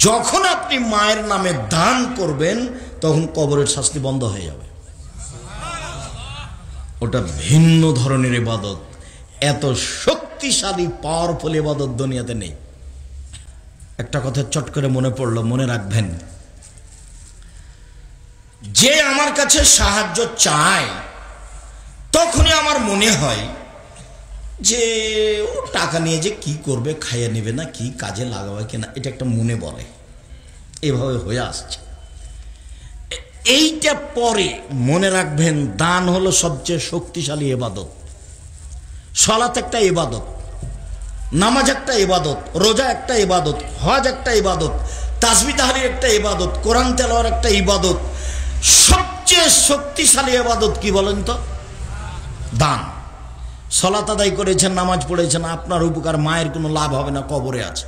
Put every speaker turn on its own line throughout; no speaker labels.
যখন আপনি মায়ের নামে দান করবেন তখন কবরের শাস্তি বন্ধ হয়ে যাবে। ওটা ভিন্ন ধরনের ইবাদত। এত শক্তিশালী পাওয়ারফুল ইবাদত দুনিয়াতে নেই। একটা কথা চট করে মনে পড়লো, মনে রাখবেন, যে আমার কাছে সাহায্য চায় তখনই আমার মনে হয় যে ও টাকা নিয়ে যে কি করবে, খাইয়ে নেবে না কি কাজে লাগাবে কিনা, এটা একটা মনে বলে। এভাবে হয়ে আসছে। এইটা পরে মনে রাখবেন, দান হলো সবচেয়ে শক্তিশালী ইবাদত। সালাত একটা ইবাদত, নামাজ একটা ইবাদত, রোজা একটা ইবাদত, হজ একটা ইবাদত, তাসবিহ তাহলিল একটা ইবাদত, কোরআন তেলাওয়াত একটা ইবাদত। সবচেয়ে শক্তিশালী ইবাদত কি বলেন তো? দান। সালাত আদায় করেছেন, নামাজ পড়েছেন, আপনার উপকার, মায়ের কোনো লাভ হবে না, কবরে আছে।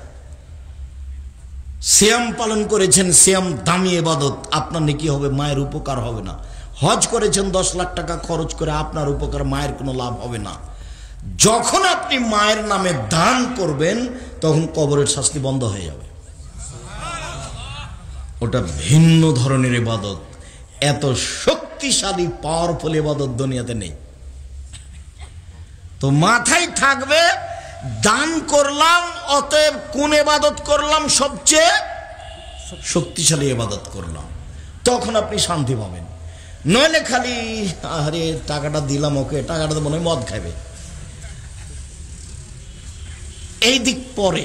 সিয়াম পালন করেছেন, সিয়াম দামি ইবাদত, আপনার নেকি হবে, মায়ের উপকার হবে না। হজ করেছেন 10 লাখ টাকা খরচ করে, আপনার উপকার, মায়ের কোনো লাভ হবে না। যখন আপনি মায়ের নামে দান করবেন তখন কবরের শাস্তি বন্ধ হয়ে যাবে। ওটা ভিন্ন ধরনের ইবাদত। এত শক্তিশালী পাওয়ারফুল ইবাদত দুনিয়াতে নেই। তো মাথায় থাকবে, দান করলাম, অতএব কোন ইবাদত করলাম? সবচেয়ে শক্তিশালী ইবাদত করলাম। তখন আপনি শান্তি পাবেন। নইলে খালি আরে টাকাটা দিলাম ওকে, টাকাটা তো মনে হয় মদ খাবে, এই দিক পরে।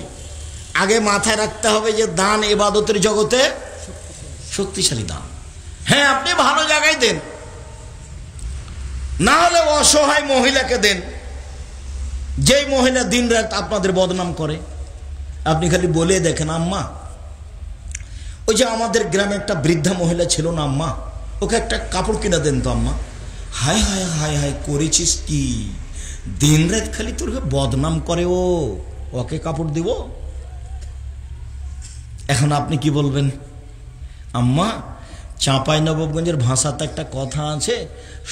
আগে মাথায় রাখতে হবে যে দান ইবাদতের জগতে শক্তিশালী দান। হ্যাঁ, আপনি ভালো জায়গায় দেন, না হলে অসহায় মহিলাকে দেন, যেই মহিলা দিন রাত আপনাদের বদনাম করে। আপনি খালি বলে দেখেন, আম্মা, ওই যে আমাদের গ্রামে একটা বৃদ্ধা মহিলা ছিল না আম্মা, ওকে একটা কাপড় কিনে দেন তো আম্মা। হায় হায় হায় হায়, করেছিস কি? দিন রাত খালি তোর বদনাম করে, ওকে কাপড় দিব? এখন আপনি কি বলবেন? আম্মা, চাঁপাইনবাবগঞ্জের ভাষাতে একটা কথা আছে,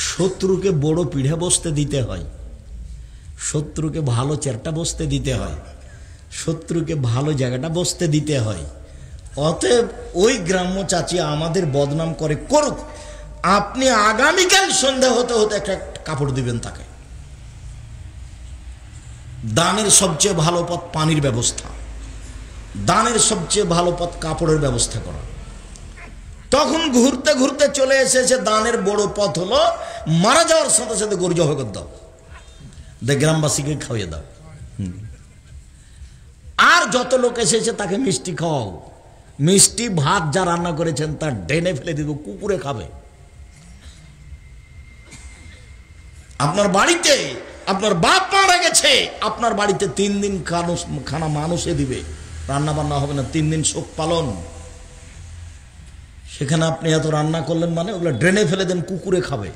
শত্রুকে বড় পিঠে বসতে দিতে হয়, শত্রুকে ভালো চেয়ারটা বসতে দিতে হয়, শত্রুকে ভালো জায়গাটা বসতে দিতে হয়। অতএব ওই গ্রাম্য চাচি আমাদের বদনাম করে, করুক, আপনি আগামীকাল সন্ধ্যা হতে হতে একটা কাপড় দিবেন তাকে। দানের সবচেয়ে ভালো পথ পানির ব্যবস্থা, দানের সবচেয়ে ভালো পথ কাপড়ের ব্যবস্থা করা। তখন ঘুরতে ঘুরতে চলে এসেছে দানের বড় পথ হলো মারা যাওয়ার সাথে সাথে গরু জবাই করে দাও, গ্রামবাসীকে খাওয়িয়ে দাও। আর যত লোক এসেছে তাকে মিষ্টি খাওয়াও, মিষ্টি ভাত যা রান্না করেছেন তা ডেনে ফেলে দিব, কুকুরে খাবে। আপনার বাড়িতে আপনার বাপ মারা গেছে, আপনার বাড়িতে 3 দিন খানা মানুষে দিবে, রান্না বান্না হবে না, 3 দিন শোক পালন। সেখানে আপনি এত রান্না করলেন মানে ওগুলো ড্রেনে ফেলে দেন, কুকুরে খাবে।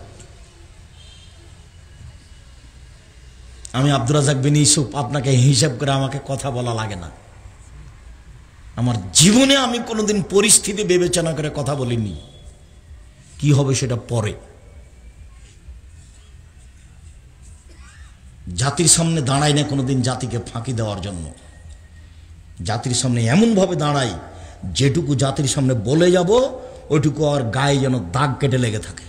আমি আব্দুর রাজ্জাক বিন ইউসুফ, আপনাকে হিসাব করে আমাকে কথা বলা লাগে না। আমার জীবনে আমি কোনোদিন পরিস্থিতি বিবেচনা করে কথা বলিনি, কি হবে সেটা পরে। জাতির সামনে দাঁড়াই না কোনোদিন জাতিকে ফাঁকি দেওয়ার জন্য। জাতির সামনে এমনভাবে দাঁড়াই যেটুকু জাতির সামনে বলে যাব ওইটুকু আর গায়ে যেন দাগ কেটে লেগে থাকে।